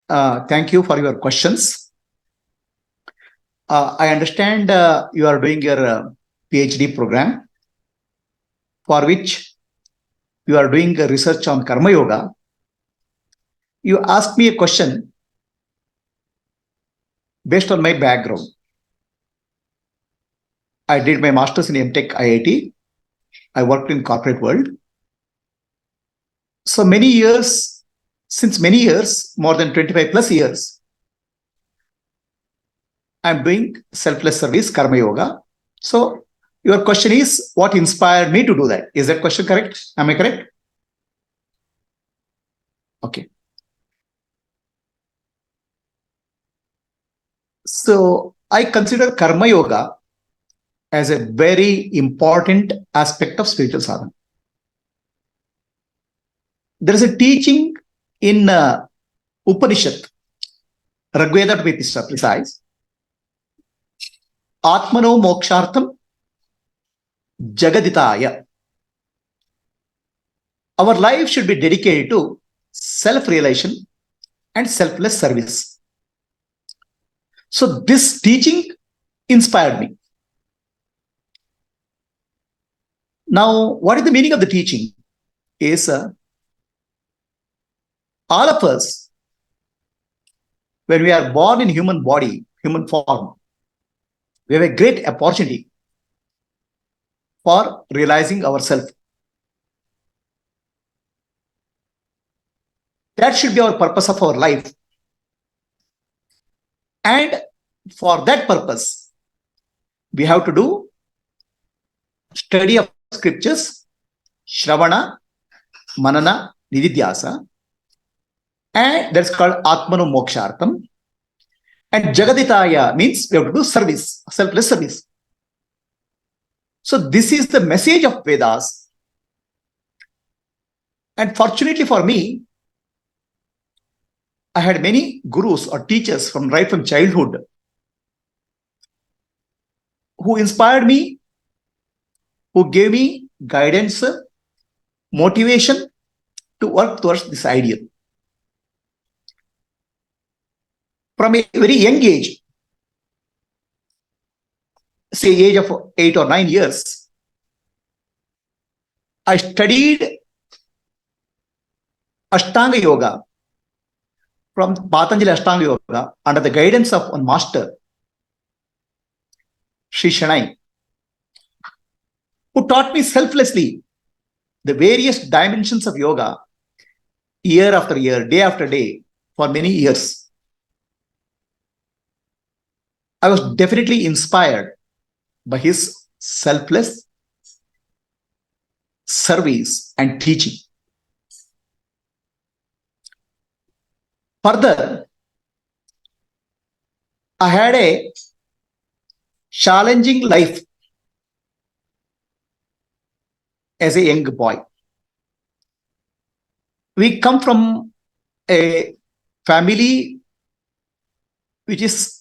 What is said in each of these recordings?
Thank you for your questions. I understand you are doing your PhD program, for which you are doing research on Karma Yoga. You asked me a question based on my background. I did my master's in MTech IIT. I worked in corporate world. So since many years, more than 25 plus years, I'm doing selfless service, Karma Yoga. So your question is, what inspired me to do that? Is that question correct? Am I correct? Okay. So I consider Karma Yoga as a very important aspect of spiritual sadhana. There is a teaching in Upanishad, Rigveda to be precise, Atmano mokshartham jagaditaya. Our life should be dedicated to self-realization and selfless service. So this teaching inspired me. Now, what is the meaning of the teaching? Is all of us, when we are born in human body, human form, we have a great opportunity for realizing ourselves. That should be our purpose of our life. And for that purpose, we have to do study of scriptures, Shravana, Manana, Nididhyasa, and that's called Atmano Mokshartham. And Jagaditaya means we have to do service, selfless service. So this is the message of Vedas. And fortunately for me, I had many gurus or teachers right from childhood who inspired me, who gave me guidance, motivation to work towards this ideal. From a very young age, say age of 8 or 9 years, I studied Ashtanga Yoga from Patanjali Ashtanga Yoga under the guidance of one master, Sri Shanai, who taught me selflessly the various dimensions of yoga year after year, day after day, for many years. I was definitely inspired by his selfless service and teaching. Further, I had a challenging life as a young boy. We come from a family which is,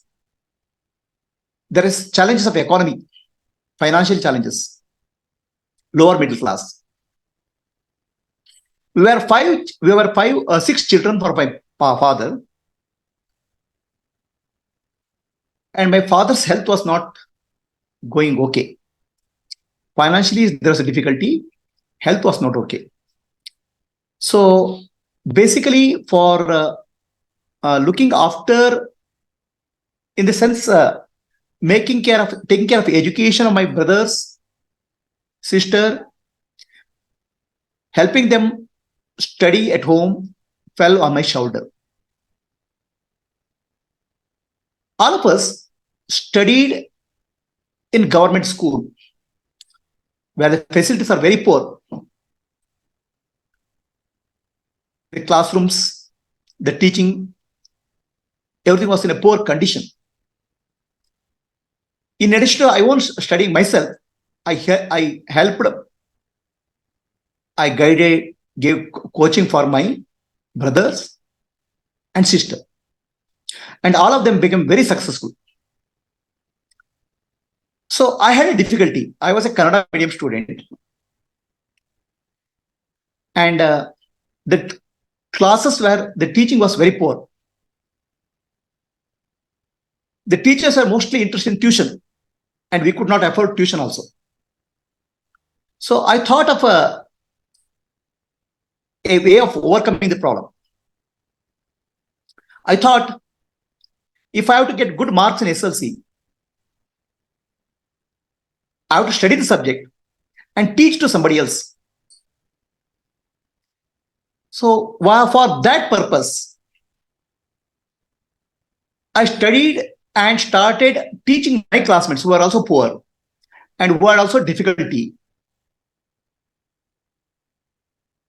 there is challenges of economy, financial challenges, lower middle class. We were six children for my father. And my father's health was not going okay. Financially, there was a difficulty. Health was not okay. So basically, for looking after, in the sense, taking care of the education of my brothers, sister, helping them study at home, fell on my shoulder. All of us studied in government school, where the facilities are very poor. The classrooms, the teaching, everything was in a poor condition. In addition to I was studying myself, I helped, I guided, gave coaching for my brothers and sister. And all of them became very successful. So I had a difficulty. I was a Kannada medium student. And the classes where the teaching was very poor. the teachers are mostly interested in tuition, and we could not afford tuition also. So I thought of a way of overcoming the problem. I thought, if I have to get good marks in SLC, I have to study the subject and teach to somebody else. So for that purpose, I studied and started teaching my classmates who are also poor and who had also difficulty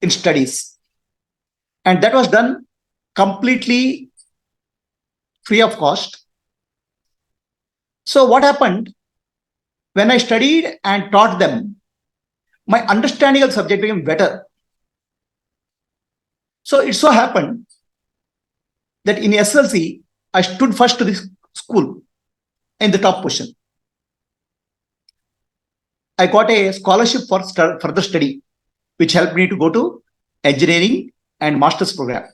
in studies. And that was done completely free of cost. So what happened, when I studied and taught them, my understanding of the subject became better. So it so happened that in SLC, I stood first to the school in the top position. I got a scholarship for further study, which helped me to go to engineering and master's program.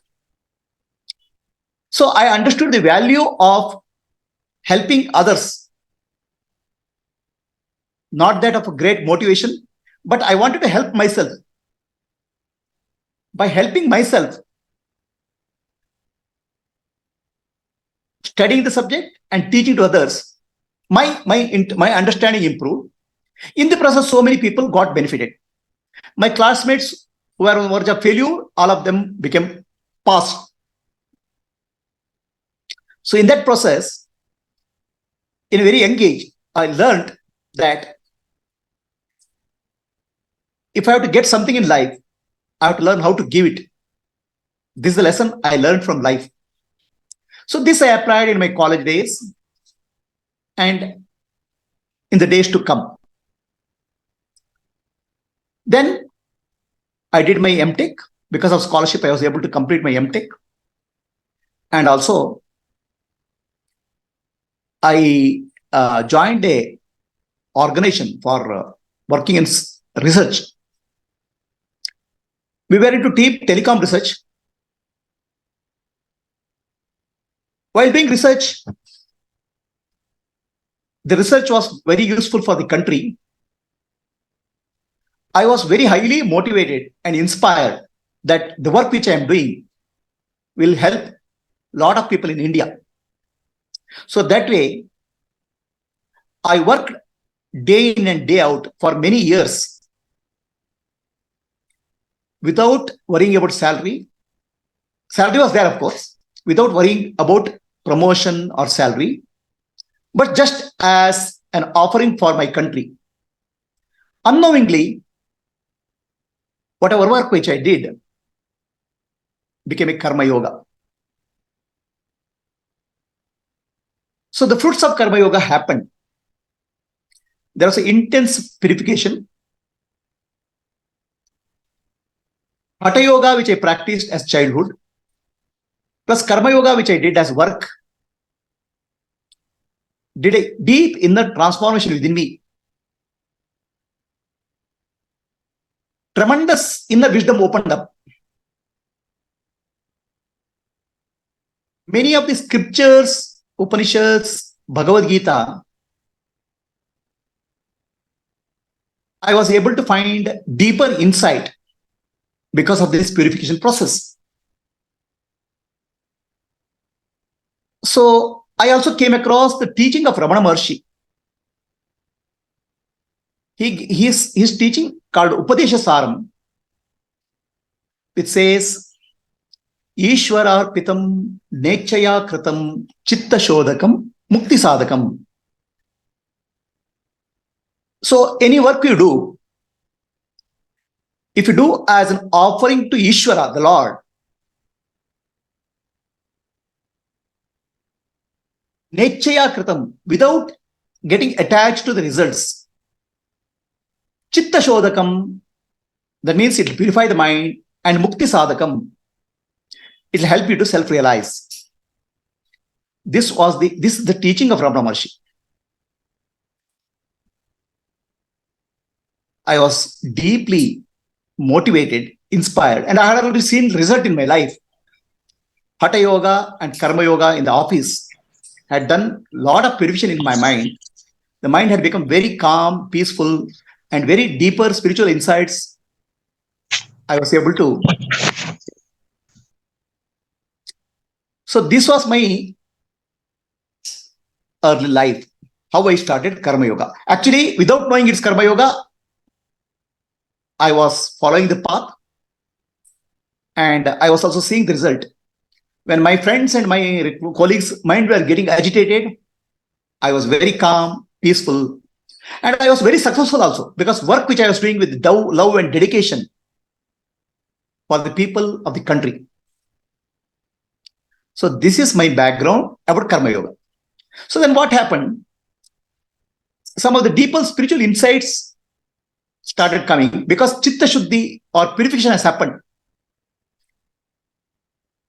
So I understood the value of helping others, not that of a great motivation, but I wanted to help myself. By helping myself, studying the subject and teaching to others, my understanding improved. In the process, so many people got benefited. My classmates who were on the verge of failure, all of them became passed. So in that process, in a very young age, I learned that if I have to get something in life, I have to learn how to give it. This is the lesson I learned from life. So this I applied in my college days and in the days to come. Then I did my MTech. Because of scholarship, I was able to complete my MTech. And also, I joined a organization for working in research. We were into deep telecom research. While doing research, the research was very useful for the country. I was very highly motivated and inspired that the work which I am doing will help a lot of people in India. So that way, I worked day in and day out for many years without worrying about salary. Salary was there, of course, without worrying about promotion or salary, but just as an offering for my country. Unknowingly, whatever work which I did became a karma yoga. So the fruits of karma yoga happened. There was an intense purification. Hatha yoga, which I practiced as childhood, plus karma yoga, which I did as work, did a deep inner transformation within me. Tremendous inner wisdom opened up. Many of the scriptures, upanishads, Bhagavad Gita, I was able to find deeper insight because of this purification process. So I also came across the teaching of Ramana Maharshi. His teaching called Upadesha Saram, which says, Ishwara Pitam Nechaya Kritam Chitta Shodakam Mukti Sadakam. So any work you do, if you do as an offering to Ishwara, the Lord, Nechaya Kritam, without getting attached to the results, Chitta Shodakam, that means it will purify the mind, and Mukti Sadakam, it will help you to self-realize. This is the teaching of Ramana Maharshi. I was deeply motivated, inspired, and I had already seen result in my life. Hatha yoga and karma yoga in the office had done a lot of purification in my mind. The mind had become very calm, peaceful, and very deeper spiritual insights I was able to. So this was my early life, how I started Karma Yoga. Actually, without knowing it's Karma Yoga, I was following the path, and I was also seeing the result. When my friends and my colleagues' mind were getting agitated, I was very calm, peaceful, and I was very successful also, because work which I was doing with love and dedication for the people of the country. So this is my background about Karma Yoga. So then what happened? Some of the deeper spiritual insights started coming because Chitta Shuddhi or purification has happened.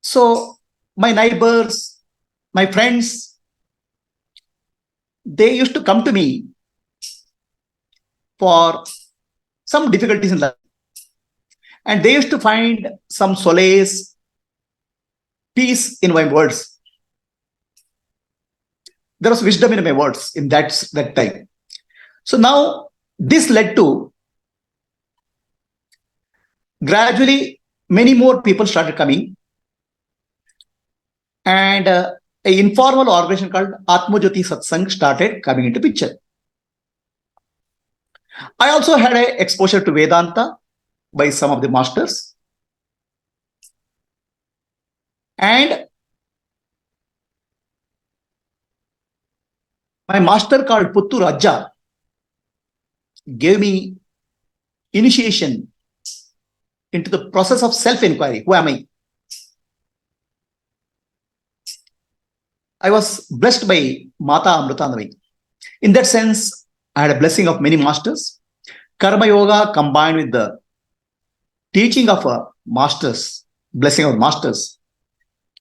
So my neighbors, my friends, they used to come to me for some difficulties in life. And they used to find some solace, peace in my words. There was wisdom in my words in that time. So now this led to gradually many more people started coming, and an informal organization called Atma Jyoti Satsang started coming into picture. I also had an exposure to Vedanta by some of the masters, and my master called Puttur Ajja gave me initiation into the process of self-enquiry. Who am I? I was blessed by Mata Amritandamai. In that sense, I had a blessing of many masters. Karma Yoga combined with the teaching of masters, blessing of masters,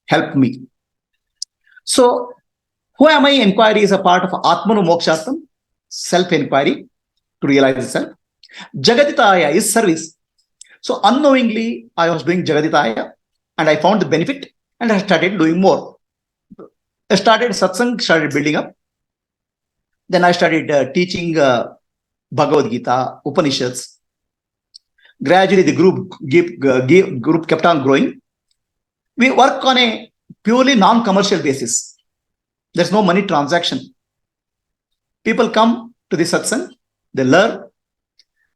helped me. So, who am I? Inquiry is a part of Atmanu Mokshartam, self-enquiry to realize the self. Jagaditaya is service. So, unknowingly, I was doing Jagaditaya and I found the benefit and I started doing more. I started satsang, started building up. Then I started teaching Bhagavad Gita, Upanishads. Gradually, the group kept on growing. We work on a purely non-commercial basis. There's no money transaction. People come to the satsang, they learn,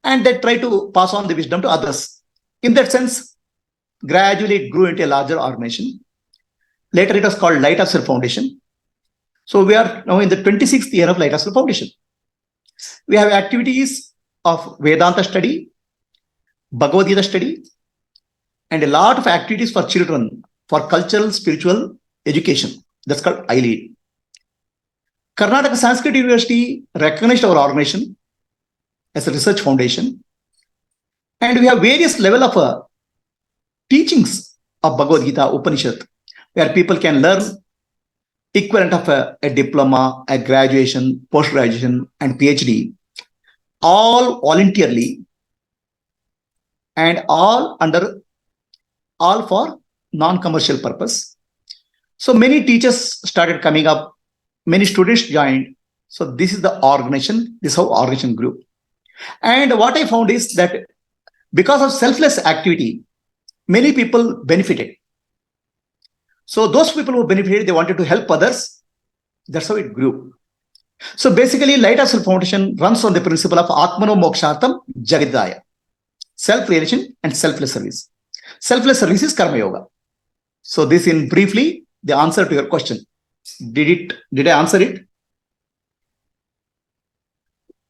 and they try to pass on the wisdom to others. In that sense, gradually it grew into a larger organization. Later, it was called Light of Self Foundation. So we are now in the 26th year of Light of Self Foundation. We have activities of Vedanta study, Bhagavad Gita study, and a lot of activities for children for cultural, spiritual education. That's called ILEAD. Karnataka Sanskrit University recognized our organization as a research foundation. And we have various level of teachings of Bhagavad Gita, Upanishad, where people can learn equivalent of a diploma, a graduation, post-graduation, and PhD, all voluntarily and all for non-commercial purpose. So many teachers started coming up, many students joined. So this is the organization, this is how organization grew. And what I found is that because of selfless activity, many people benefited. So those people who benefited, they wanted to help others. That's how it grew. So basically, Light of Self Foundation runs on the principle of Atmano Mokshartam Jagaditaya. Self-realization and selfless service. Selfless service is Karma Yoga. So this in briefly, the answer to your question. Did I answer it?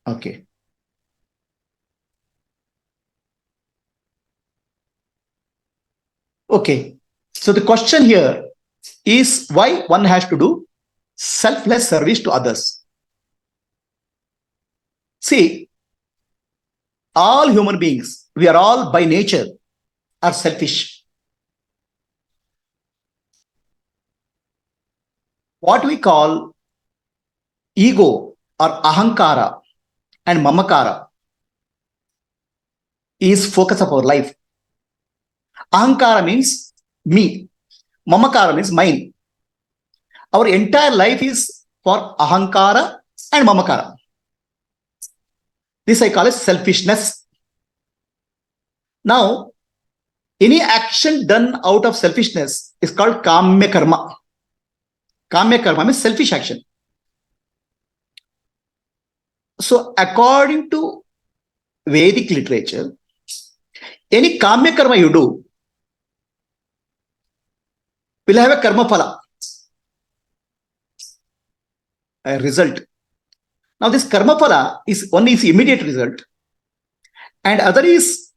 Okay. Okay. So the question here is why one has to do selfless service to others. See, all human beings, we are all by nature are selfish. What we call ego or ahankara and mamakara is focus of our life. Ahankara means me. Mamakara means mine. Our entire life is for ahankara and mamakara. This I call as selfishness. Now, any action done out of selfishness is called kamya karma. Kamya karma means selfish action. So, according to Vedic literature, any kamya karma you do will have a karma phala, a result. Now, this karma phala is one is immediate result, and other is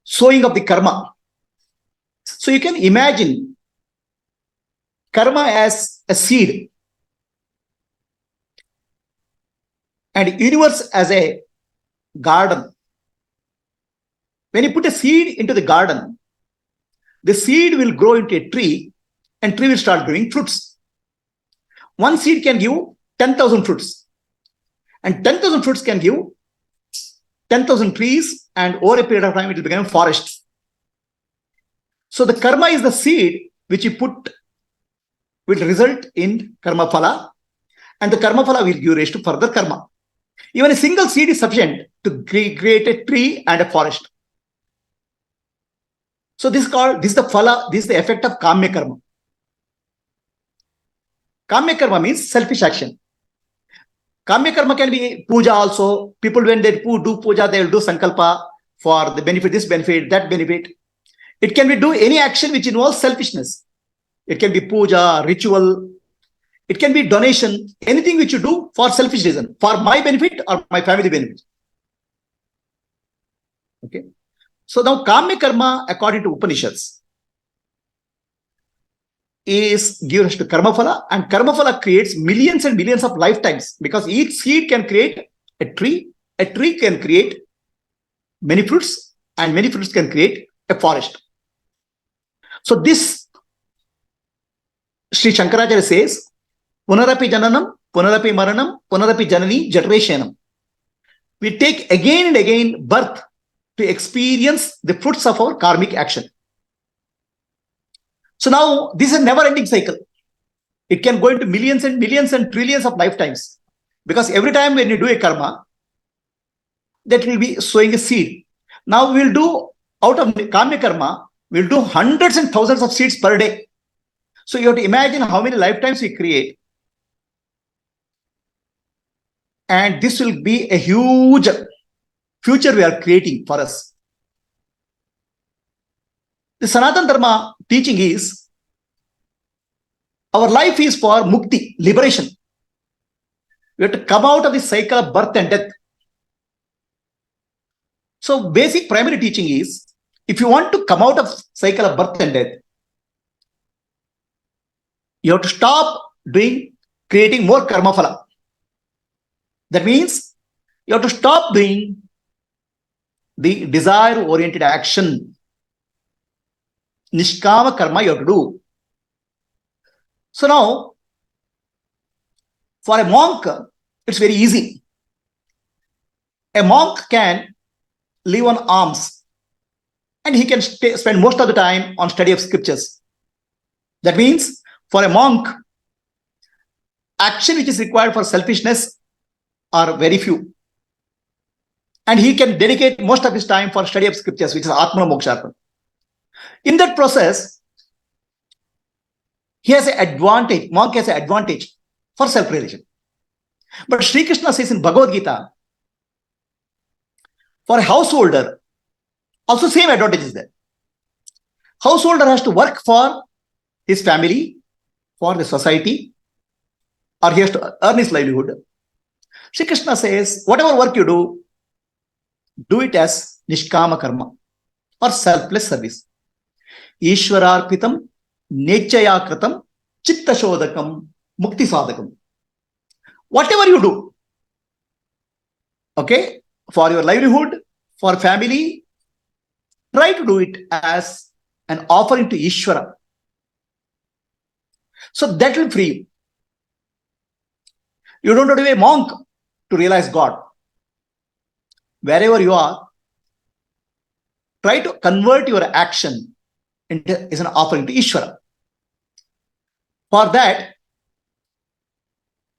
sowing of the karma. So you can imagine karma as a seed and universe as a garden. When you put a seed into the garden, the seed will grow into a tree and tree will start growing fruits. One seed can give 10,000 fruits, and 10,000 fruits can give 10,000 trees, and over a period of time it will become a forest. So the karma is the seed which you put will result in karma phala, and the karma phala will give rise to further karma. Even a single seed is sufficient to create a tree and a forest. So this is the phala, this is the effect of kamya karma. Kamya karma means selfish action. Kamya karma can be puja also. People, when they do puja, they will do sankalpa for the benefit, this benefit, that benefit. It can be do any action which involves selfishness. It can be puja, ritual. It can be donation, anything which you do for selfish reason, for my benefit or my family benefit. Okay. So now kamya karma, according to Upanishads, is gives to karma phala, and karma phala creates millions and millions of lifetimes, because each seed can create a tree can create many fruits, and many fruits can create a forest. So this Sri Shankaracharya says, punarapi jananam, punarapi maranam, punarapi janani jatareshanam. We take again and again birth to experience the fruits of our karmic action. So now this is a never-ending cycle. It can go into millions and millions and trillions of lifetimes, because every time when you do a karma, that will be sowing a seed. Now we will do out of kamya karma, we will do hundreds and thousands of seeds per day. So you have to imagine how many lifetimes we create. And this will be a huge future we are creating for us. The Sanatana Dharma teaching is, our life is for mukti, liberation. We have to come out of the cycle of birth and death. So basic primary teaching is, if you want to come out of cycle of birth and death, you have to stop creating more karma phala. That means you have to stop doing the desire-oriented action. Nishkama karma you have to do. So now, for a monk, it's very easy. A monk can live on alms, and he can spend most of the time on study of scriptures. That means, for a monk, action which is required for selfishness are very few. And he can dedicate most of his time for study of scriptures, which is Atma Moksharpan. In that process, he has an advantage, monk has an advantage for self-realization. But Sri Krishna says in Bhagavad Gita, for a householder, also same advantage is there. Householder has to work for his family, for the society, or he has to earn his livelihood. Sri Krishna says, whatever work you do it as nishkama karma, or selfless service. Ishwararpitam, nechaya kritam, chitta shodakam, mukti sadakam. Whatever you do, okay, for your livelihood, for family, try to do it as an offering to Ishvara. So that will free you. You don't have to be a monk to realize God. Wherever you are, try to convert your action into as an offering to Ishvara. For that,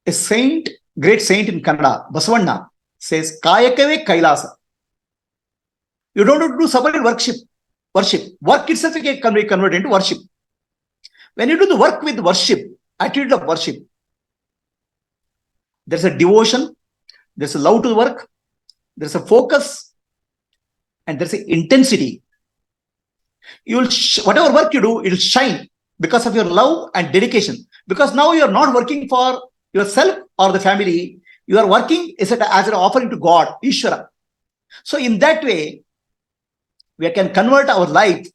A saint, great saint in Kannada, Basavanna, says, Kayakave Kailasa. You don't have to do separate worship. Work itself can be converted into worship. When you do the work with worship, attitude of worship, there's a devotion, there's a love to the work, there's a focus, and there's an intensity. You will whatever work you do, it will shine because of your love and dedication. Because now you are not working for yourself or the family, you are working as an offering to God, Ishvara. So in that way, we can convert our life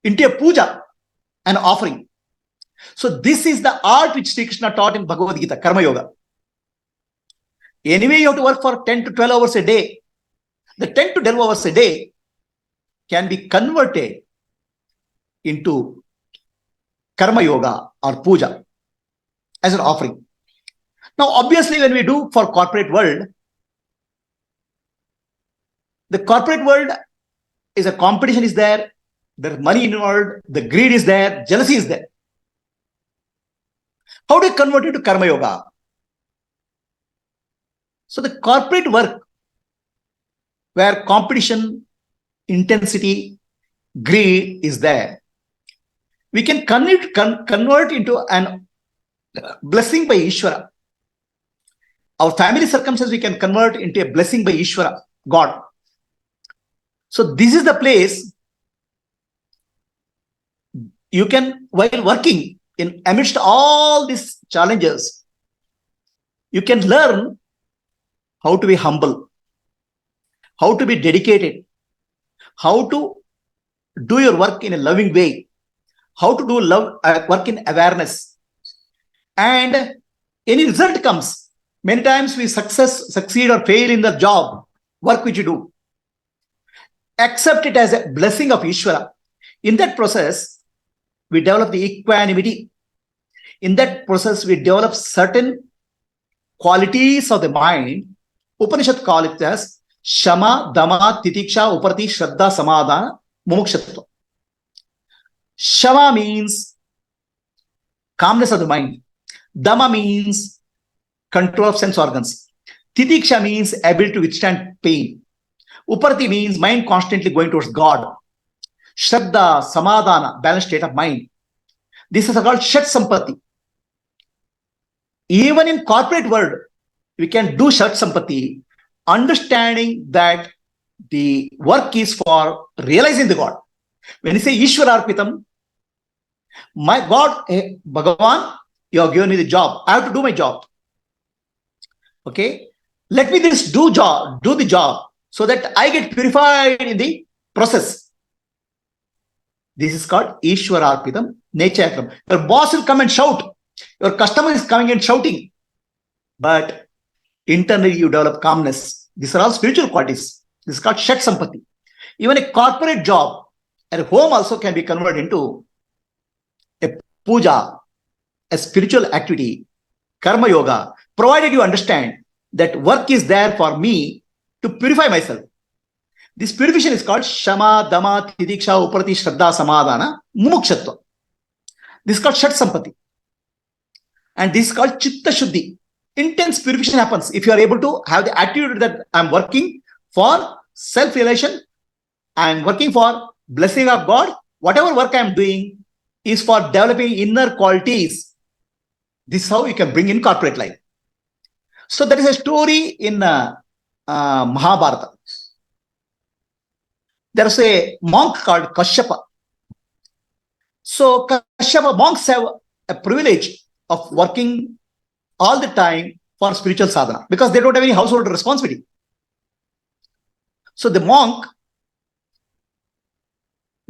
into a puja, an offering. So this is the art which Sri Krishna taught in Bhagavad Gita, Karma Yoga. Anyway, you have to work for 10 to 12 hours a day. The 10 to 12 hours a day can be converted into Karma Yoga or Puja as an offering. Now, obviously, when we do for corporate world, the corporate world is a competition is there, there's money involved, the greed is there, jealousy is there. How do you convert it to Karma Yoga? So the corporate work where competition, intensity, greed is there, we can convert into an blessing by Ishvara. Our family circumstances we can convert into a blessing by Ishvara, God. So this is the place you can, while working in amidst all these challenges, you can learn how to be humble, how to be dedicated, how to do your work in a loving way, how to do work in awareness. And any result comes. Many times we succeed or fail in the job, work which you do. Accept it as a blessing of Ishvara. In that process, we develop the equanimity. In that process, we develop certain qualities of the mind. Upanishad call it as Shama, Dama, Titiksha, Uparati, Shraddha, Samadhana, Mumukshatva. Shama means calmness of the mind. Dama means control of sense organs. Titiksha means ability to withstand pain. Uparati means mind constantly going towards God. Shraddha, Samadhana, balanced state of mind. This is called Shat Sampati. Even in corporate world, we can do Shat Sampati, understanding that the work is for realizing the God. When you say Ishvara Arpitam, my God, Bhagavan, you have given me the job. I have to do my job. Okay, let me just do the job so that I get purified in the process. This is called Ishvara Arpitam, nature akram. Your boss will come and shout. Your customer is coming and shouting. But internally you develop calmness. These are all spiritual qualities. This is called Shat Sampati. Even a corporate job at home also can be converted into a puja, a spiritual activity, karma yoga, provided you understand that work is there for me to purify myself. This purification is called Shama, Dama, Tidiksha, Uparati, Shraddha, Samadhana, Mumukshatva. This is called Shat Sampati. And this is called Chitta Shuddhi. Intense purification happens if you are able to have the attitude that I'm working for self-realization, I'm working for blessing of God. Whatever work I'm doing is for developing inner qualities. This is how you can bring in corporate life. So there is a story in Mahabharata. There is a monk called Kashyapa. So Kashyapa monks have a privilege of working all the time for spiritual sadhana because they don't have any household responsibility. So the monk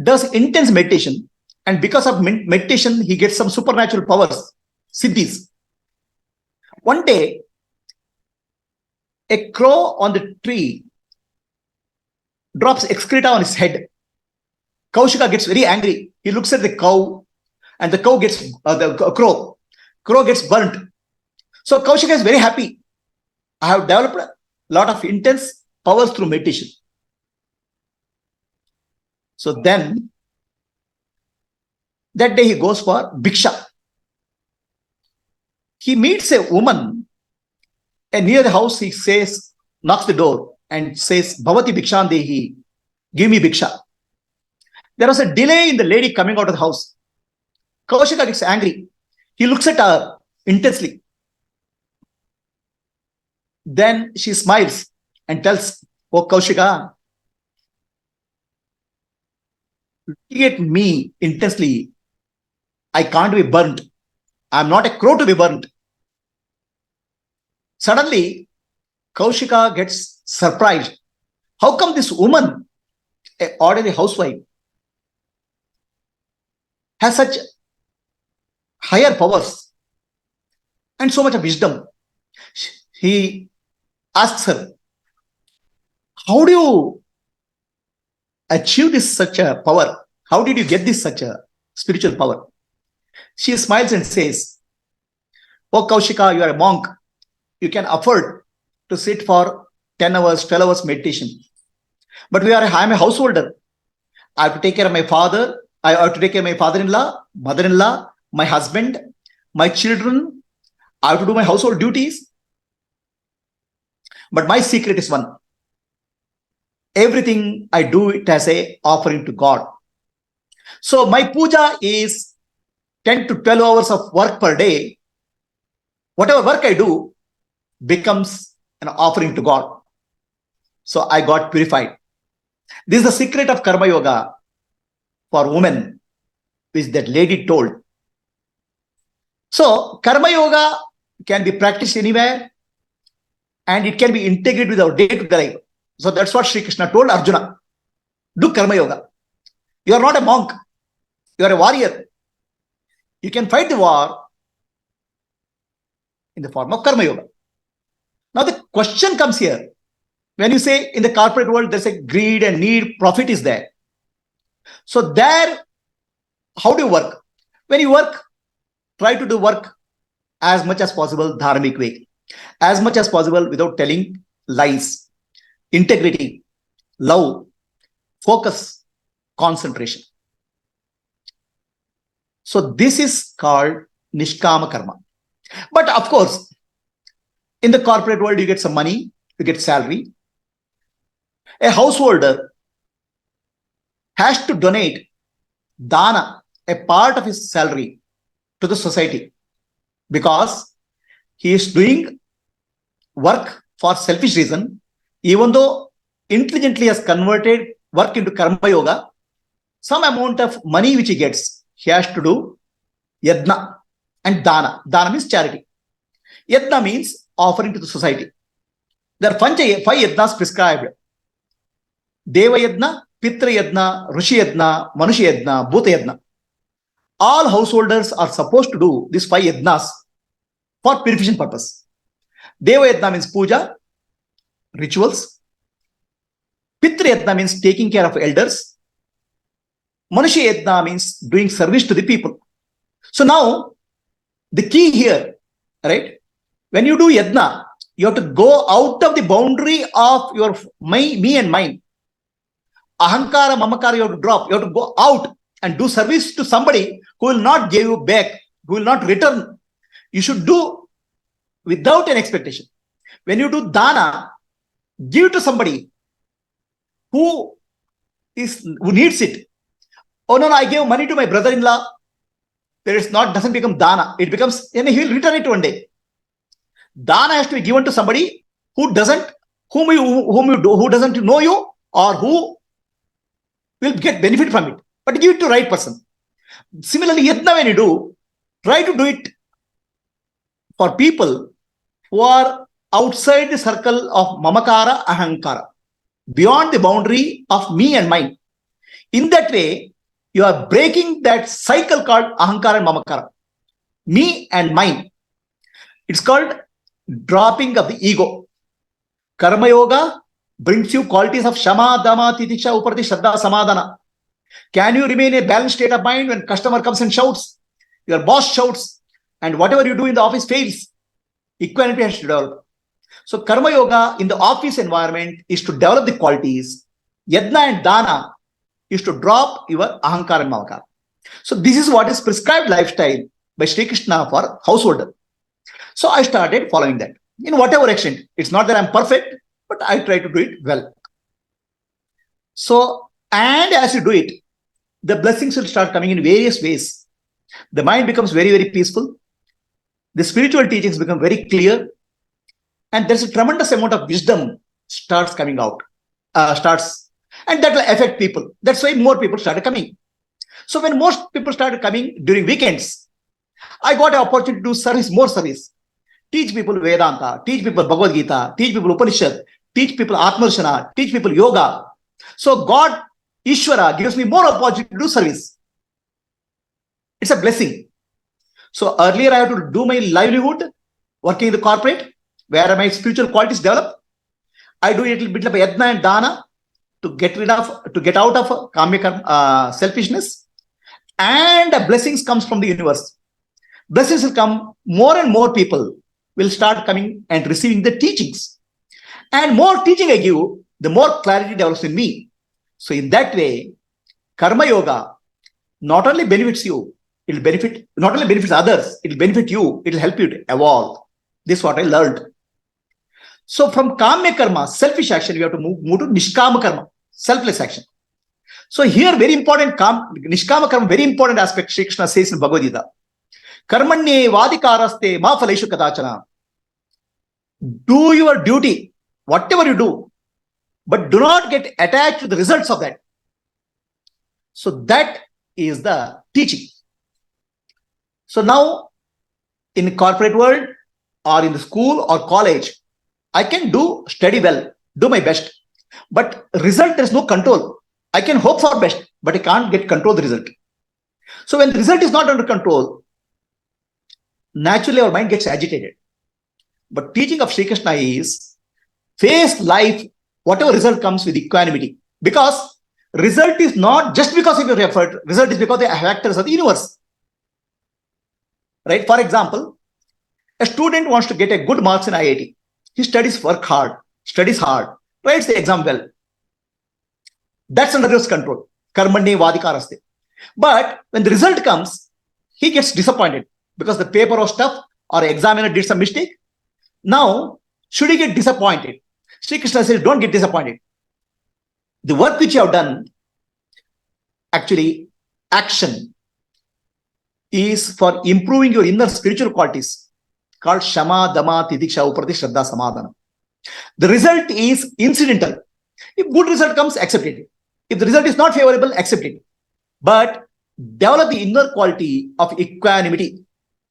does intense meditation, and because of meditation, he gets some supernatural powers, siddhis. One day, a crow on the tree drops excreta on his head. Kaushika gets very angry. He looks at the cow, and the cow gets the crow gets burnt. So Kaushika is very happy. I have developed a lot of intense powers through meditation. So then, that day he goes for Bhiksha. He meets a woman, and near the house he says, knocks the door and says, Bhavati Bhikshandehi, give me Bhiksha. There was a delay in the lady coming out of the house. Kaushika gets angry. He looks at her intensely. Then she smiles and tells, oh Kaushika, looking at me intensely, I can't be burnt. I'm not a crow to be burnt. Suddenly, Kaushika gets surprised. How come this woman, an ordinary housewife, has such higher powers and so much of wisdom? He asks her, how do you achieve this such a power? How did you get this such a spiritual power? She smiles and says, oh Kaushika, you are a monk. You can afford to sit for 10 hours, 12 hours meditation. But I am a householder. I have to take care of my father. I have to take care of my father-in-law, mother-in-law, my husband, my children. I have to do my household duties. But my secret is one. Everything I do it as a offering to God. So my puja is 10 to 12 hours of work per day. Whatever work I do becomes an offering to God. So I got purified. This is the secret of Karma Yoga for women, which that lady told. So Karma Yoga can be practiced anywhere, and it can be integrated with our day-to-day life. So that's what Sri Krishna told Arjuna. Do Karma Yoga. You are not a monk. You are a warrior. You can fight the war in the form of Karma Yoga. Now the question comes here. When you say in the corporate world, there's a greed and need, profit is there. So there, how do you work? When you work, try to do work as much as possible, dharmic way. As much as possible without telling lies. Integrity, love, focus, concentration. So this is called Nishkama Karma. But of course, in the corporate world, you get some money, you get salary. A householder has to donate dana, a part of his salary, to the society because he is doing work for selfish reason. Even though intelligently has converted work into Karma Yoga, some amount of money which he gets, he has to do yadna and dana. Dana means charity. Yadna means offering to the society. There are 5 yadnas prescribed. Deva yadna, Pitra yadna, Rishi yadna, Manushi yadna, Bhuta yadna. All householders are supposed to do these 5 yadnas for purification purpose. Deva yadna means puja, rituals. Pitra yadna means taking care of elders. Manushi yadna means doing service to the people. So now, the key here, right? When you do yadna, you have to go out of the boundary of your me and mine. Ahankara, mamakara, you have to drop. You have to go out and do service to somebody who will not give you back, who will not return. You should do without an expectation. When you do dana, give to somebody who needs it. Oh no, I gave money to my brother-in-law. Doesn't become dana. It becomes, and he will return it one day. Dana has to be given to somebody who doesn't know you or who will get benefit from it. But give it to the right person. Similarly, yadna when you do, try to do it for people who are outside the circle of mamakara, ahankara, beyond the boundary of me and mine. In that way, you are breaking that cycle called ahankara and mamakara, me and mine. It's called dropping of the ego. Karma Yoga brings you qualities of shama, dama, titisha, uparti, shraddha, samadhana. Can you remain in a balanced state of mind when customer comes and shouts, your boss shouts, and whatever you do in the office fails? Equanimity has to develop. So Karma Yoga in the office environment is to develop the qualities. Yadna and Dana is to drop your Ahankara and Mamakara. So this is what is prescribed lifestyle by Sri Krishna for householder. So I started following that in whatever extent. It's not that I'm perfect, but I try to do it well. So, and as you do it, the blessings will start coming in various ways. The mind becomes very, very peaceful. The spiritual teachings become very clear. And there's a tremendous amount of wisdom starts coming out, and that will affect people. That's why more people started coming. So when most people started coming during weekends, I got an opportunity to do service, more service. Teach people Vedanta, teach people Bhagavad Gita, teach people Upanishad, teach people Atma, teach people yoga. So God, Ishvara, gives me more opportunity to do service. It's a blessing. So earlier I had to do my livelihood, working in the corporate, where my spiritual qualities develop. I do a little bit of Atma and Dana to get out of kamya selfishness, and blessings comes from the universe. Blessings will come. More and more people will start coming and receiving the teachings, and more teaching I give, the more clarity develops in me. So in that way, karma yoga not only benefits you, it will benefit, not only benefits others, it will benefit you, it will help you to evolve. This is what I learned. So from kamya karma, selfish action, we have to move to nishkama karma, selfless action. So here, very important, nishkama karma, very important aspect, Shri Krishna says in Bhagavad Gita. Karmanye vadikaraste ma phaleshu kadachana. Do your duty, whatever you do, but do not get attached to the results of that. So that is the teaching. So now, in the corporate world, or in the school or college, I can study well, do my best, but result, there is no control. I can hope for best, but I can't get control the result. So when the result is not under control, naturally our mind gets agitated. But teaching of Sri Krishna is face life, whatever result comes, with equanimity. Because result is not just because of your effort, result is because the factors of the universe. Right? For example, a student wants to get a good marks in IIT. He studies hard, writes the exam well. That's under his control. Karmanye vadikaraste. But when the result comes, he gets disappointed because the paper was tough or examiner did some mistake. Now, should he get disappointed? Sri Krishna says, don't get disappointed. The work which you have done, actually, action, is for improving your inner spiritual qualities, called Shama, Dama, Tidiksha, Uprati, Shraddha, Samadhana. The result is incidental. If good result comes, accept it. If the result is not favorable, accept it. But develop the inner quality of equanimity,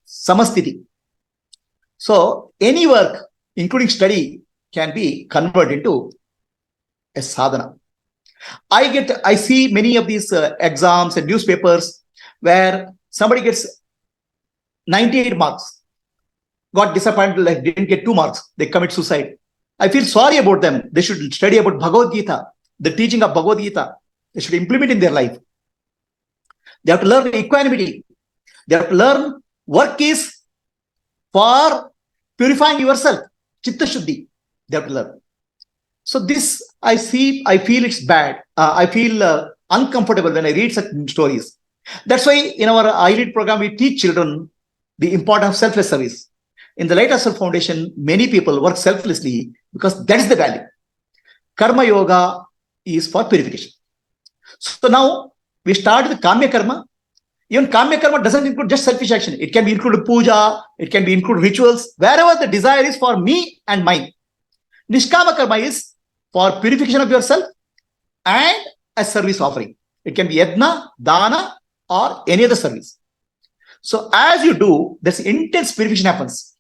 samasthiti. So any work, including study, can be converted into a sadhana. I see many of these exams and newspapers where somebody gets 98 marks, got disappointed, like didn't get 2 marks, they commit suicide. I feel sorry about them. They should study about Bhagavad Gita, the teaching of Bhagavad Gita. They should implement in their life. They have to learn equanimity. They have to learn work is for purifying yourself. Chitta Shuddhi. They have to learn. So this I feel it's bad. I feel uncomfortable when I read such stories. That's why in our ILEAD program, we teach children the importance of selfless service. In the Light of Self Foundation, many people work selflessly because that is the value. Karma yoga is for purification. So now we start with Kamya karma. Even Kamya karma doesn't include just selfish action. It can be included puja, it can be included rituals, wherever the desire is for me and mine. Nishkama karma is for purification of yourself and a service offering. It can be yajna, dana, or any other service. So as you do, this intense purification happens.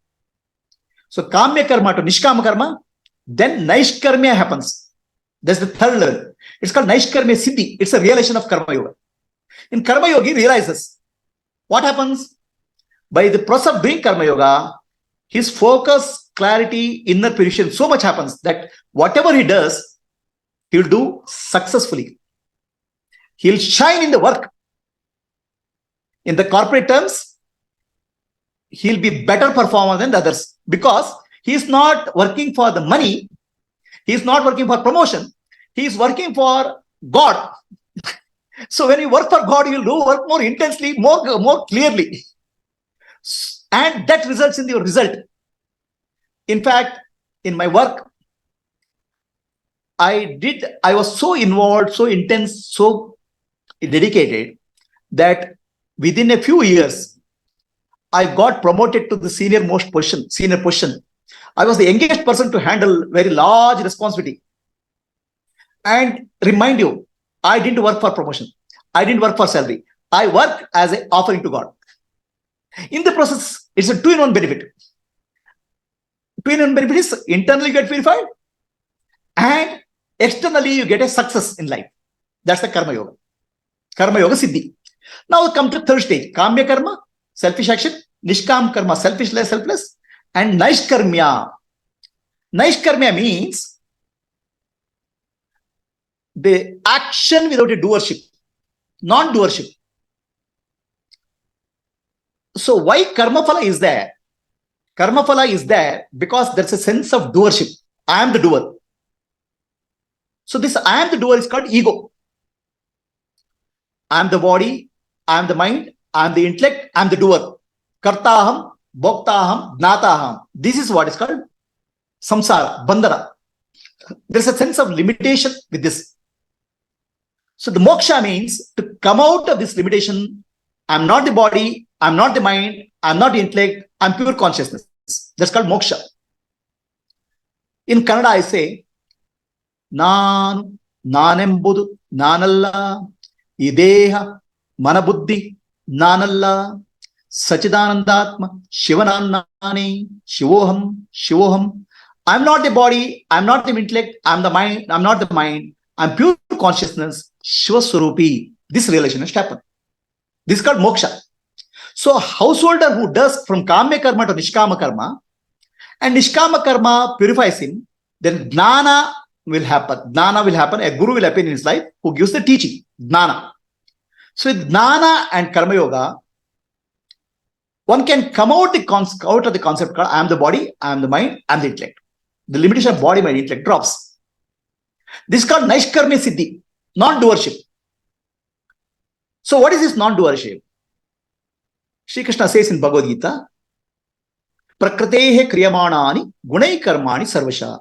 So Kamya karma to Nishkama karma, then Naishkarmya happens. That's the third level. It's called Naishkarmya Siddhi. It's a realization of Karma Yoga. In Karma Yogi realizes what happens by the process of doing Karma Yoga, his focus, clarity, inner purification, so much happens that whatever he does, he'll do successfully. He'll shine in the work. In the corporate terms, he'll be better performer than the others because he is not working for the money. He is not working for promotion. He is working for God. So when you work for God, you will do work more intensely, more clearly. And that results in your result. In fact, in my work, I was so involved, so intense, so dedicated that within a few years, I got promoted to the senior position. I was the youngest person to handle very large responsibility. And remind you, I didn't work for promotion. I didn't work for salary. I work as an offering to God. In the process, it's a two-in-one benefit. Two-in-one benefit is internally you get purified and externally you get a success in life. That's the Karma Yoga. Karma Yoga Siddhi. Now come to third stage. Kamya Karma, selfish action. Nishkam Karma, selfless. And Naishkarmya. Naishkarmya means the action without a doership. Non-doership. So why Karma Phala is there? Karma Phala is there because there's a sense of doership. I am the doer. So this I am the doer is called ego. I am the body, I am the mind, I am the intellect, I am the doer. Kartaham, Bhoktaham, Gnataham. This is what is called samsara, bandhana. There's a sense of limitation with this. So the moksha means to come out of this limitation. I'm not the body, I'm not the mind, I'm not the intellect, I'm pure consciousness. That's called moksha. In Kannada, I say, Nanu, Nanembudu, Nanalla, Ideha, Manabuddhi, Nanalla, Sachidanandatma, Shivanannani, Shivoham. I'm not the body, I'm not the intellect, I'm the mind, I'm not the mind, I'm pure consciousness, Shiva Swarupi. This realization has happened. This is called moksha. So a householder who does from Kamya Karma to Nishkama Karma, and Nishkama Karma purifies him, then Jnana will happen. Jnana will happen. A guru will appear in his life who gives the teaching. Jnana. So with Jnana and Karma Yoga, one can come out of the concept called I am the body, I am the mind, I am the intellect. The limitation of body, mind, intellect drops. This is called Naishkarmya Siddhi, non-doership. So what is this non-doership? Sri Krishna says in Bhagavad Gita, Prakritehe kriyamanani gunai karmani sarvasha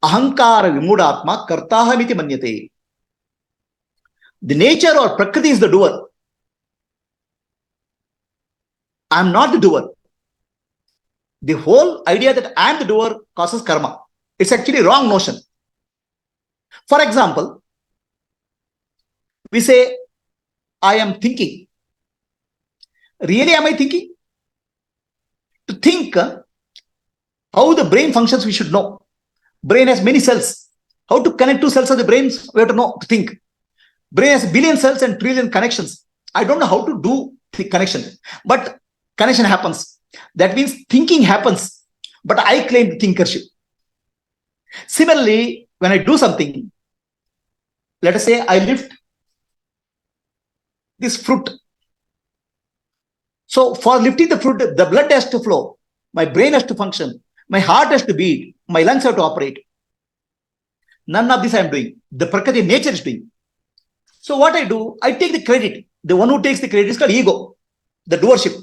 ahankara vimudatma kartahamiti manyate. The nature or Prakriti is the doer. I am not the doer. The whole idea that I am the doer causes karma. It's actually a wrong notion. For example, we say, I am thinking. Really, am I thinking? To think how the brain functions, we should know. Brain has many cells. How to connect two cells of the brain, we have to know, to think. Brain has billion cells and trillion connections. I don't know how to do the connection, but connection happens. That means thinking happens, but I claim thinkership. Similarly, when I do something, let us say I lift this fruit. So for lifting the fruit, the blood has to flow. My brain has to function. My heart has to beat. My lungs have to operate. None of this I am doing. The Prakriti nature is doing. So what I do, I take the credit. The one who takes the credit is called ego, the doership.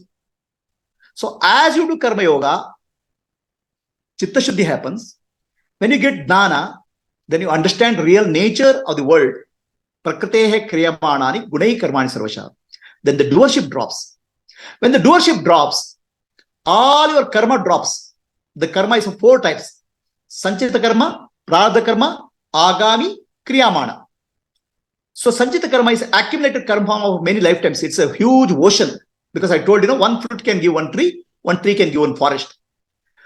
So as you do Karma Yoga, Chitta Shuddhi happens. When you get Jnana, then you understand real nature of the world. Prakritehe kriyamanani gunai karmani sarvasha. Then the doership drops. When the doership drops, all your karma drops. The karma is of four types. Sanchita karma, prarabdha karma, agami, kriyamana. So Sanchita karma is accumulated karma of many lifetimes. It's a huge ocean. Because I told you, one fruit can give one tree can give one forest.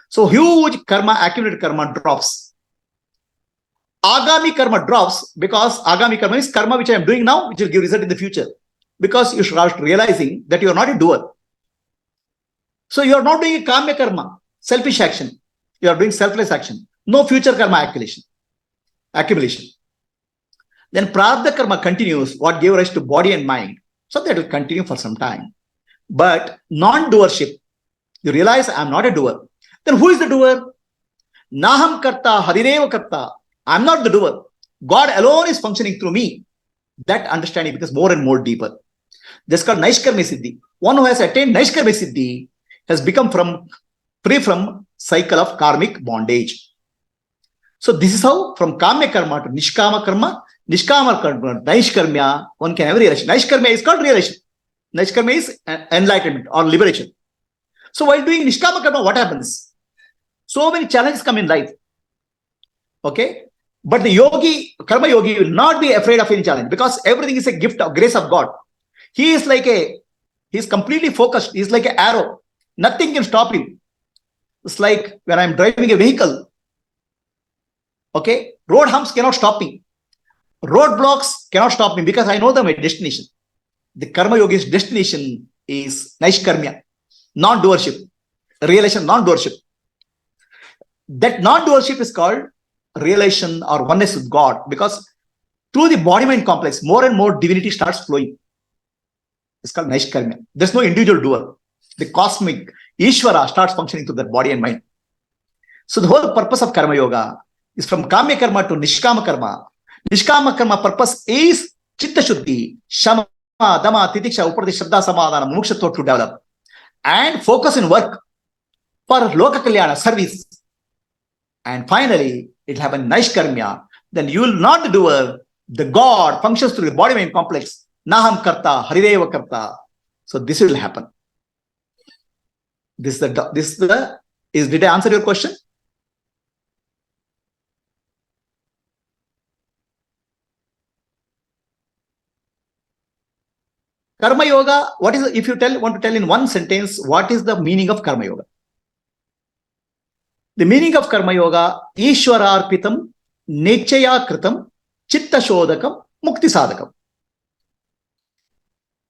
So huge karma, accumulated karma drops. Agami karma drops because Agami karma is karma which I am doing now, which will give result in the future. Because you should start realizing that you are not a doer. So you are not doing a Kamya karma, selfish action. You are doing selfless action. No future karma accumulation. Then Prarabdha karma continues, what gave rise to body and mind. So that will continue for some time. But non-doership, you realize I am not a doer. Then who is the doer? Naham karta, harireva karta. I am not the doer. God alone is functioning through me. That understanding becomes more and more deeper. This is called Naishkarmya Siddhi. One who has attained Naishkarmya Siddhi has become free from cycle of karmic bondage. So this is how from Kamya Karma to Nishkama Karma, Naishkarmya, one can have realization. Naishkarmya is called realization. Naishkarmya is enlightenment or liberation. So while doing Nishkama Karma, what happens? So many challenges come in life. Okay? But the yogi, Karma yogi will not be afraid of any challenge because everything is a gift of grace of God. He is completely focused. He is like an arrow. Nothing can stop him. It's like when I'm driving a vehicle. Okay? Road humps cannot stop me. Roadblocks cannot stop me because I know my destination. The Karma yogi's destination is Naishkarmya, non-doership, realization, non-doership. That non-doership is called realization or oneness with God because through the body-mind complex, more and more divinity starts flowing. It's called Naishkarmya. There's no individual doer. The cosmic Ishvara starts functioning through that body and mind. So the whole purpose of Karma Yoga is from Kamya Karma to Nishkama Karma. Nishkama Karma purpose is Chitta Shuddhi, Shama, Dama, Titiksha, Upardi, Shabda, Samadhana, Mokshatva to develop. And focus in work for Loka Kalyana, service. And finally, it will happen Naishkarmya. Then you will not the doer. The God functions through the body-mind complex. Naham Karta, Harideva Karta. So this will happen. Did I answer your question? Karma Yoga, what is, if you want to tell in one sentence, what is the meaning of Karma Yoga? The meaning of Karma Yoga, Ishwararpitam, Nechaya Kritam, Chitta Shodakam, Mukti Sadakam.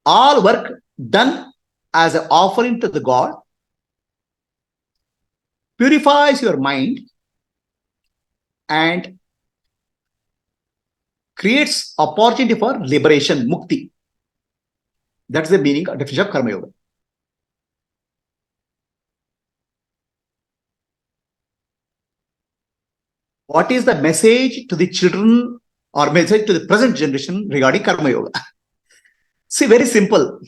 All work done as an offering to the God purifies your mind and creates opportunity for liberation, mukti. That's the meaning of definition of Karma Yoga. What is the message to the children or message to the present generation regarding Karma Yoga? See, very simple.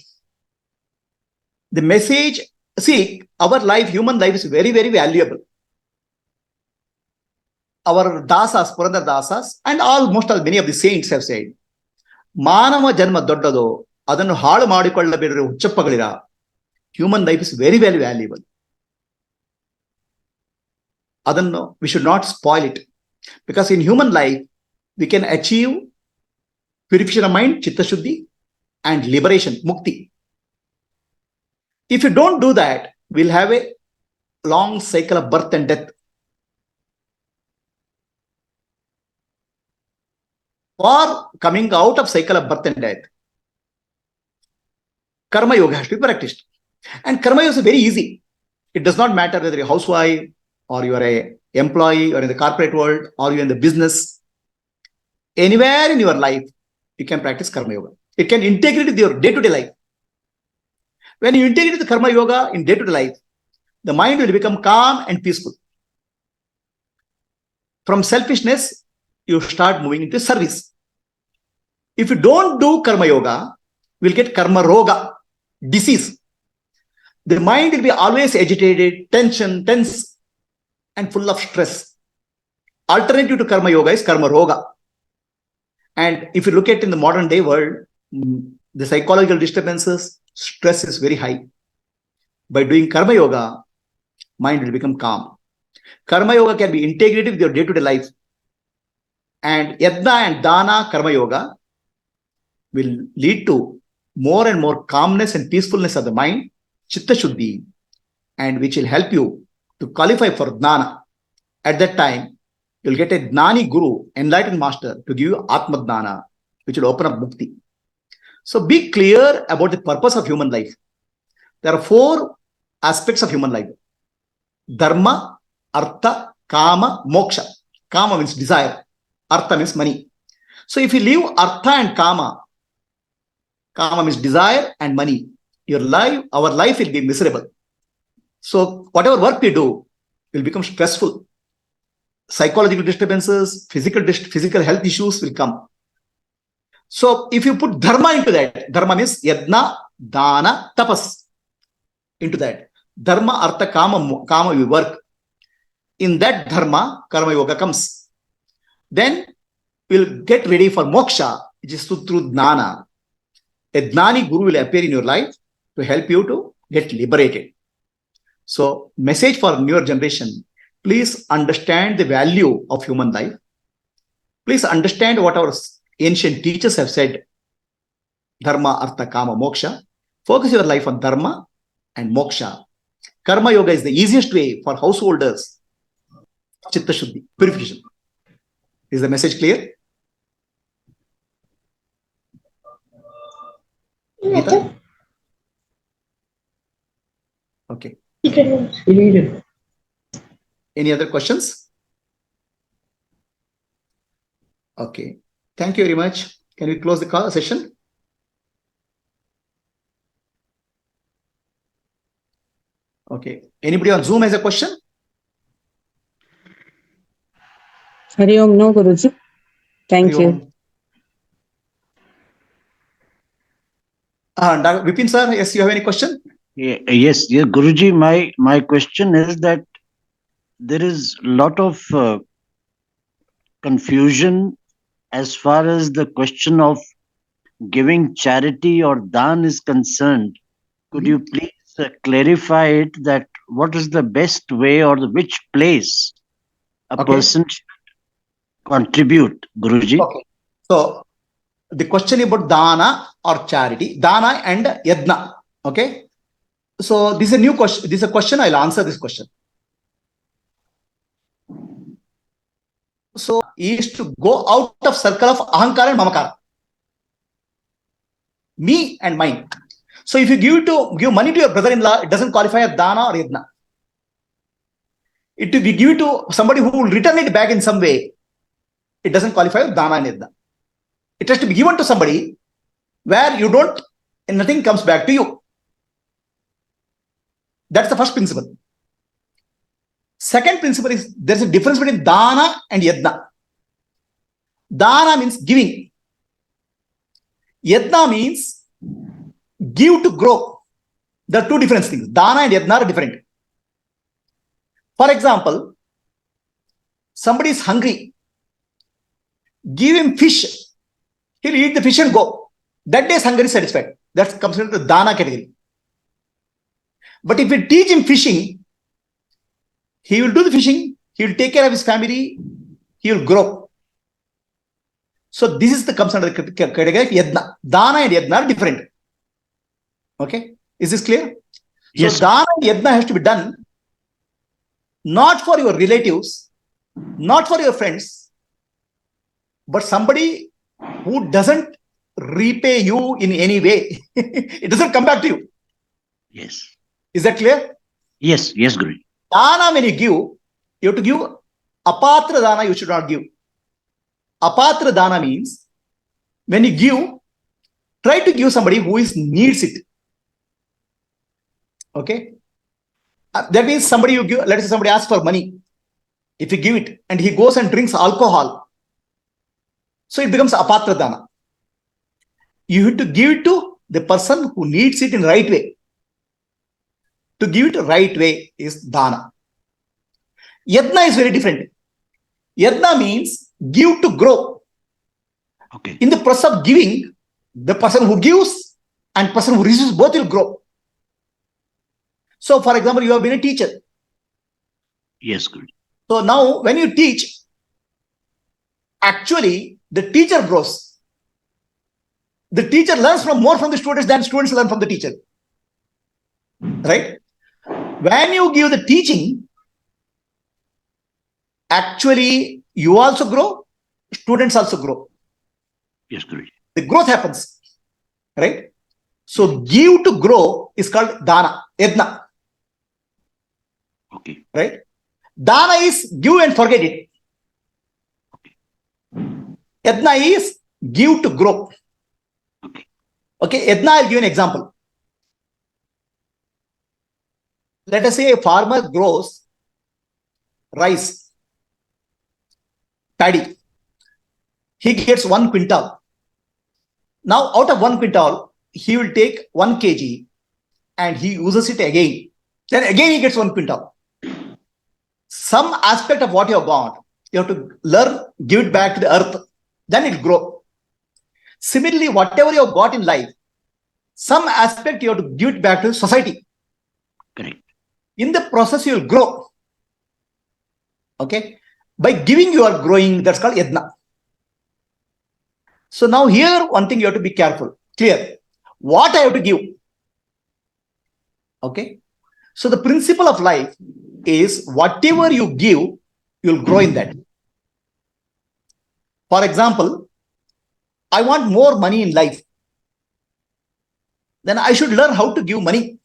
The message, see, our life, human life is very, very valuable. Our dasas, Purandar dasas, and many of the saints have said, Manava Janma Doddado, Adannu Halu Madiಕೊಳ್ಳಬೇಡಿರಿ ಹುಚ್ಚಪ್ಪಗಳಿರ. Human life is very, very valuable. Adannu, we should not spoil it. Because in human life, we can achieve purification of mind, Chitta Shuddhi, and liberation, Mukti. If you don't do that, we'll have a long cycle of birth and death. For coming out of cycle of birth and death, Karma Yoga has to be practiced. And Karma Yoga is very easy. It does not matter whether you're a housewife or you're an employee or in the corporate world or you're in the business. Anywhere in your life, you can practice Karma Yoga. It can integrate with your day-to-day life. When you integrate the Karma Yoga in day-to-day life, the mind will become calm and peaceful. From selfishness, you start moving into service. If you don't do Karma Yoga, we'll get Karma Roga, disease. The mind will be always agitated, tense, and full of stress. Alternative to Karma Yoga is Karma Roga. And if you look at in the modern day world, the psychological disturbances, stress is very high. By doing Karma Yoga, mind will become calm. Karma Yoga can be integrated with your day-to-day life. And Yajna and Dana Karma Yoga will lead to more and more calmness and peacefulness of the mind, Chitta Shuddhi, and which will help you to qualify for Dana. At that time, you'll get a Dnani Guru, enlightened master, to give you Atma Dana, which will open up Mukti. So be clear about the purpose of human life. There are 4 aspects of human life. Dharma, Artha, Kama, Moksha. Kama means desire. Artha means money. So if you leave Artha and Kama, Kama means desire and money, our life will be miserable. So whatever work we do will become stressful. Psychological disturbances, physical health issues will come. So if you put dharma into that, dharma means yadna, dana, tapas into that. Dharma, artha, kama we work. in that dharma, karma yoga comes. Then we'll get ready for moksha, which is through jnana. A jnani guru will appear in your life to help you to get liberated. So, message for newer generation, please understand the value of human life. Please understand what our ancient teachers have said. Dharma, artha, kama, moksha. Focus your life on dharma and moksha. Karma yoga is the easiest way for householders. Chitta shuddhi, purification. Is the message clear? Gita? Okay. Any other questions? Okay. Thank you very much. Can we close the session? Okay. Anybody on Zoom has a question? Hari Om, no Guruji. Thank Hari you. Om. Vipin sir, yes, you have any question? Yes, Guruji, my question is that there is a lot of confusion as far as the question of giving charity or dan is concerned. Could you please clarify it, that what is the best way or which place a person should contribute, Guruji? Okay. So the question about dana or charity, dana and yadna. Okay. So this is a new question. This is a question. I'll answer this question. So is to go out of circle of ahankara and mamakara. Me and mine. So if you give money to your brother-in-law, it doesn't qualify as dana or yadna. If you give it to somebody who will return it back in some way, it doesn't qualify as dana and yadna. It has to be given to somebody where you don't, and nothing comes back to you. That's the first principle. Second principle is there's a difference between dana and yadna. Dana means giving. Yadna means give to grow. There are two different things. Dana and yadna are different. For example, somebody is hungry. Give him fish. He'll eat the fish and go. That day's hunger is satisfied. That comes into the dana category. But if we teach him fishing, he will do the fishing, he will take care of his family, he will grow. So this is the comes under the category of yadna. Dana and yadna are different. Okay? Is this clear? Yes. So dana and yadna has to be done not for your relatives, not for your friends, but somebody who doesn't repay you in any way. It doesn't come back to you. Yes. Is that clear? Yes, Guru. Dana, when you give, you have to give. Apatra dana, you should not give. Apatra dana means when you give, try to give somebody who needs it. Okay? That means somebody you give, let's say somebody asks for money. If you give it and he goes and drinks alcohol, so it becomes apatra dana. You have to give it to the person who needs it in the right way. To give it the right way is dana. Yadna is very different. Yadna means give to grow. Okay. In the process of giving, the person who gives and person who receives both will grow. So, for example, you have been a teacher. Yes, Guru. So now when you teach, actually the teacher grows. The teacher learns more from the students than students learn from the teacher. Right? When you give the teaching, actually you also grow, students also grow. Yes, Guru. The growth happens. Right? So give to grow is called dana, yadna. Okay. Right? Dana is give and forget it. Yadna is give to grow. Okay. Okay, yadna, I'll give you an example. Let us say a farmer grows rice, paddy. He gets 1 quintal. Now, out of 1 quintal, he will take 1 kg and he uses it again. Then again he gets 1 quintal. some aspect of what you have got, you have to learn, give it back to the earth, then it will grow. Similarly, whatever you have got in life, some aspect you have to give it back to society. Correct. In the process, you will grow. Okay? By giving, you are growing. That's called yajna. So now here, one thing you have to be careful, clear. What I have to give? Okay? So the principle of life is whatever you give, you will grow in that. For example, I want more money in life. Then I should learn how to give money.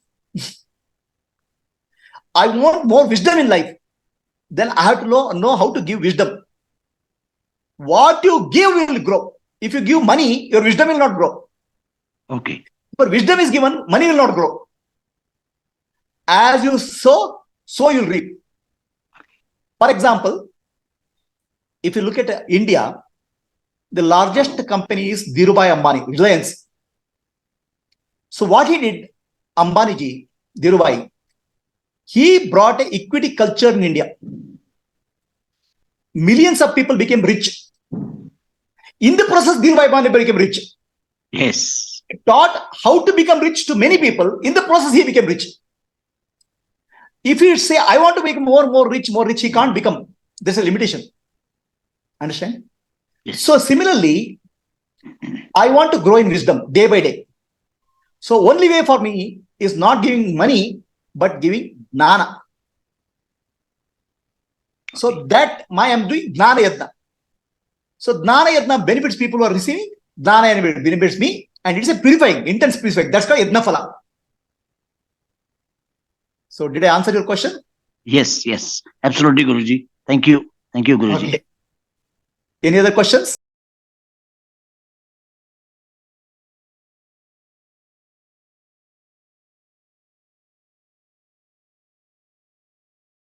I want more wisdom in life. Then I have to know how to give wisdom. What you give will grow. If you give money, your wisdom will not grow. Okay. If wisdom is given, money will not grow. As you sow, so you'll reap. For example, if you look at India, the largest company is Dhirubhai Ambani, Reliance. So what he did, Ambaniji, Dhirubhai, he brought an equity culture in India. Millions of people became rich. In the process, Dhirubhai Ambani became rich. Yes. He taught how to become rich to many people. In the process, he became rich. If you say, I want to make more rich, he can't become. There's a limitation. Understand? Yes. So similarly, I want to grow in wisdom day by day. So only way for me is not giving money, but giving jnana. So that I am doing jnana yajna. So jnana yajna benefits people who are receiving, jnana yajna benefits me, and it's a purifying, intense purifying. That's called yajna phala. So did I answer your question? Yes, absolutely, Guruji. Thank you, Guruji. Okay. Any other questions?